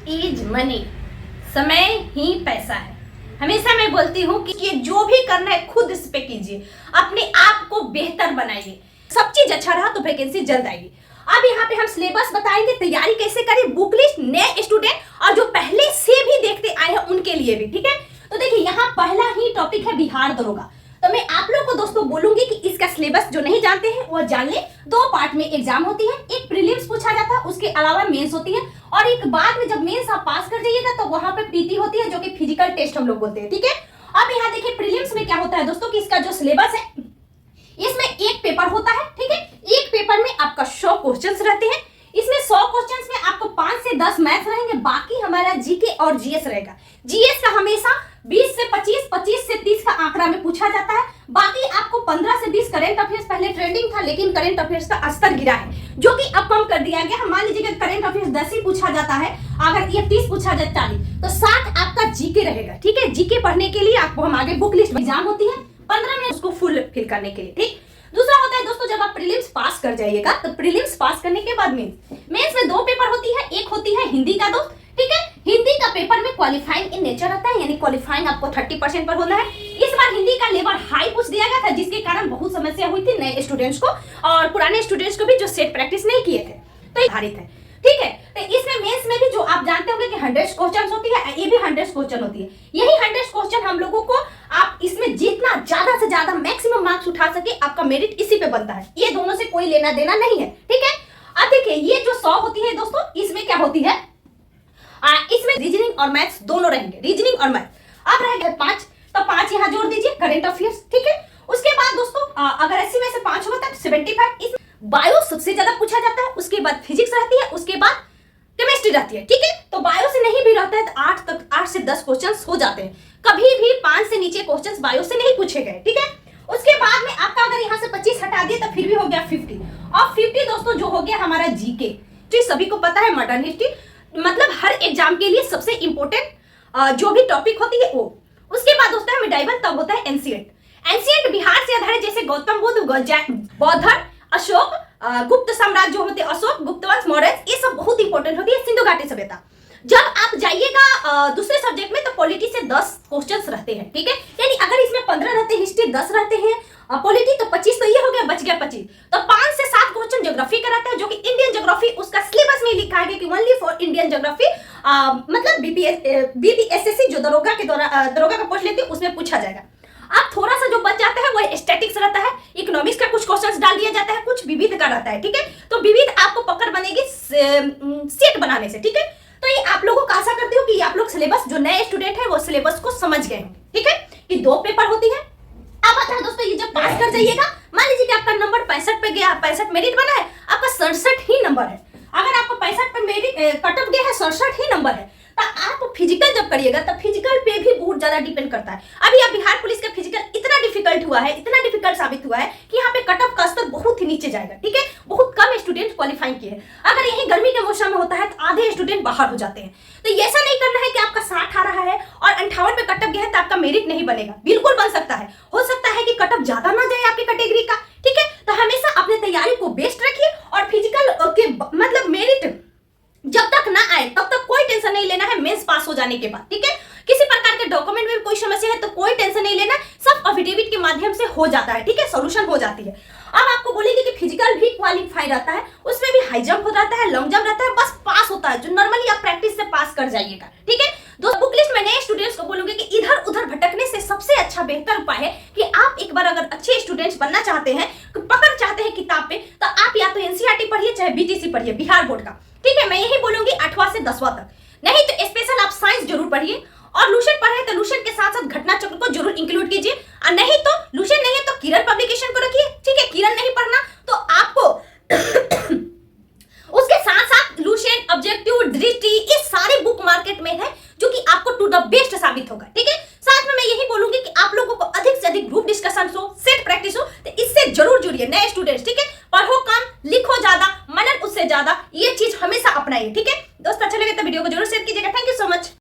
Is money. समय ही पैसा है। हमेशा मैं बोलती हूँ कि ये जो भी करना है खुद इस पे कीजिए, अपने आप को बेहतर बनाइए। सब चीज अच्छा रहा तो वैकेंसी जल्द आएगी। अब यहाँ पे हम सिलेबस बताएंगे, तैयारी कैसे करें, बुक लिस्ट, नए स्टूडेंट और जो पहले से भी देखते आए हैं उनके लिए भी। ठीक है, तो देखिए यहाँ पहला ही टॉपिक है बिहार दरोगा। तो मैं आप लोग को दोस्तों बोलूंगी कि इसका सिलेबस जो नहीं जानते हैं वो जान ले। दो पार्ट में एग्जाम होती है, एक प्रीलिम्स पूछा जाता है, उसके अलावा मेंस होती है, और एक बाद में जब मेंस आप पास कर जाइएगा तो वहां पे पीटी होती है जो कि फिजिकल टेस्ट हम लोग बोलते हैं। ठीक है, अब यहाँ देखिए प्रीलिम्स में क्या होता है दोस्तों कि इसका जो सिलेबस है इसमें एक पेपर होता है। ठीक है, एक पेपर में आपका 100 क्वेश्चंस रहते हैं। इसमें 100 क्वेश्चंस में आपको 5 से 10 मैथ रहेंगे, बाकी हमारा जीके और जीएस रहेगा। जीएस का हमेशा 20 से 25, 25 से 30 का आंकड़ा में पूछा जाता है। बाकी आपको 15 से 20 करंट अफेयर्स, पहले ट्रेंडिंग था लेकिन करंट अफेयर्स का स्तर गिरा है जो कि अब कम कर दिया गया। मान लीजिए करंट अफेयर्स 10 ही पूछा जाता है, अगर ये 30 पूछा जाए 40, तो 60 आपका जीके रहेगा। ठीक है, जीके पढ़ने के लिए आपको हम आगे बुक लिस्ट एग्जाम होती है 15 में उसको फुल फिल करने के लिए। ठीक, दूसरा होता है दोस्तों जब आप प्रीलिम्स पास कर जाइएगा तो प्रीलिम्स पास करने के बाद मेंस में 2 पेपर होती है। एक होती है हिंदी का दोस्त। ठीक है, हिंदी का पेपर में क्वालिफाइंग इन नेचर आता है, यानी क्वालिफाइंग आपको 30% पर होना है। इस बार हिंदी का लेवल हाई पूछ दिया गया था जिसके कारण बहुत समस्या हुई थी नए स्टूडेंट्स को और पुराने स्टूडेंट्स को भी जो सेट प्रैक्टिस नहीं किए थे, तो आधारित है। ठीक है, तो इसमें मेंस में भी जो आप जानते होंगे कि 100 क्वेश्चन होती है, ये भी 100 क्वेश्चन होती है। यही 100 क्वेश्चन हम लोगों को आप इसमें जितना ज्यादा से ज्यादा मैक्सिमम मार्क्स उठा सके, आपका मेरिट इसी पे बनता है। ये दोनों से कोई लेना देना नहीं है। ठीक है, अब देखिए ये जो 100 होती है दोस्तों, इसमें क्या होती है, इसमें रीजनिंग और मैथ्स दोनों रहेंगे, रीजनिंग और मैथ्स। अब रहेगा 5, तो 5 यहाँ जोड़ दीजिए, करंट अफेयर्स। ठीक है, उसके बाद दोस्तों अगर 80 में से 5 होता है 75। इसमें बायो सबसे ज्यादा पूछा जाता है, उसके बाद फिजिक्स रहती है, उसके बाद केमिस्ट्री रहती है। ठीक है, तो बायो से नहीं भी रहता है तो 8 से 10 क्वेश्चन हो जाते हैं। कभी भी 5 से नीचे क्वेश्चन बायो से नहीं पूछे गए। ठीक है, उसके बाद में आपका अगर यहाँ से 25 हटा दिए तो फिर भी हो गया 50। और 50 दोस्तों जो हो गया हमारा जीके, जो सभी को पता है मॉडर्न हिस्ट्री, मतलब हर एग्जाम के लिए सबसे इंपॉर्टेंट जो भी टॉपिक होती है वो। उसके बाद दोस्तों है मिडाइवल, तब होता है एंशिएंट। एंशिएंट बिहार से आधारित, जैसे गौतम बुद्ध, बौद्ध, अशोक, गुप्त साम्राज्य जो होते हैं, अशोक, गुप्तवंश, मौर्य, ये सब बहुत इंपॉर्टेंट होती है। सिंधु घाटी सभ्यता। जब आप जाइएगा दूसरे सब्जेक्ट में तो पॉलिटी से 10 क्वेश्चंस रहते हैं। ठीक है, यानी अगर इसमें 15 रहते हैं, हिस्ट्री 10 रहते हैं, पॉलिटी तो 25, तो ये हो गया, बच गया 25। तो 5 से 7 क्वेश्चन ज्योग्राफी का रहता है जो कि इंडियन ज्योग्राफी उसका सिलेबस में लिखा है कि ओनली फॉर इंडियन ज्योग्राफी, मतलब बीपीएससी जो दरोगा का पोस्ट लेती है उसमें पूछा जाएगा। अब थोड़ा सा जो बच जाता है वो स्टैटिक्स रहता है, इकोनॉमिक्स का कुछ क्वेश्चंस डाल दिया जाता है, कुछ विविध का रहता है। ठीक है, तो विविध आपको पकड़ बनेगी सेट बनाने से। ठीक है, तो ये आप लोगों को आशा करती हूँ कि आप लोग सिलेबस, जो नए स्टूडेंट है वो सिलेबस को समझ गए हैं। ठीक है, कि 2 पेपर होती है। अब आता है दोस्तों ये जब पास कर जाइएगा, मान लीजिए कि आपका नंबर 65 पे गया, 65 मेरिट बना है, आपका 67 ही नंबर है। अगर आपको 65 पे मेरिट कट ऑफ गया है, 67 ही नंबर है, तो आप फिजिकल जब करिएगा तो फिजिकल पे भी बहुत ज्यादा डिपेंड करता है। अभी आप बिहार पुलिस का फिजिकल इतना डिफिकल्ट हुआ है, इतना डिफिकल्ट साबित हुआ है कि यहाँ पे कट ऑफ का स्तर बहुत ही नीचे जाएगा। ठीक है, बहुत कम स्टूडेंट क्वालिफाई किए। अगर यही गर्मी के मौसम में होता है तो आधे स्टूडेंट बाहर हो जाते हैं। तो ऐसा नहीं करना है कि आपका 60 आ रहा है और 58 पे कट ऑफ गया है तो आपका मेरिट नहीं बनेगा। बिल्कुल बन सकता है, हो सकता है कि कट ऑफ ज्यादा ना जाए आपकी कैटेगरी का। ठीक है, तो हमेशा अपने तैयारी को बेस्ट रखिए और फिजिकल के मतलब मेरिट जब तक ना आए तब तक कोई टेंशन नहीं लेना है मेंस पास हो जाने के बाद। ठीक है, किसी प्रकार के डॉक्यूमेंट में कोई समस्या है तो कोई टेंशन नहीं लेना, सब अफिडेविट के माध्यम से हो जाता है। ठीक है, सॉल्यूशन हो जाती है। अब आपको बोलेंगे कि फिजिकल भी क्वालिफाई रहता है, उसमें भी हाई जंप हो जाता है, लॉन्ग जंप रहता है, बस पास होता है, जो नॉर्मली आप प्रैक्टिस से पास कर जाइएगा। ठीक है, दोस्तों बुक लिस्ट में नए स्टूडेंट्स को बोलूंगी कि इधर उधर भटकने से सबसे अच्छा बेहतर उपाय है कि आप एक बार अगर अच्छे स्टूडेंट्स बनना चाहते हैं, पकड़ चाहते हैं किताब पे, तो आप या तो एनसीईआरटी पढ़िए चाहे बीटीसी पढ़िए, बिहार बोर्ड का। ठीक है, मैं यही बोलूंगी 8वां से 10वां तक, नहीं तो स्पेशल आप साइंस जरूर पढ़िए। और लूसेंट पढ़े तो लूसेंट के साथ साथ घटना चक्र को जरूर इंक्लूड कीजिए, और नहीं तो लूसेंट नहीं है तो किरण पब्लिकेशन को रखिए। ठीक है, किरण नहीं पढ़ना तो आपको उसके साथ साथ लूसेंट, ऑब्जेक्टिव, दृष्टि, ये सारे बुक मार्केट में है जो कि आपको टू द बेस्ट साबित होगा। ठीक है, साथ में मैं यही बोलूंगी कि आप लोगों को अधिक से अधिक ग्रुप डिस्कशन हो, सेट प्रैक्टिस हो, तो इससे जरूर जुड़िए नए स्टूडेंट्स। ठीक है, पढ़ो कम, लिखो ज्यादा, मनन उससे ज्यादा, ये चीज हमेशा अपनाइए। ठीक है दोस्तों, अच्छा लगे तो वीडियो को जरूर से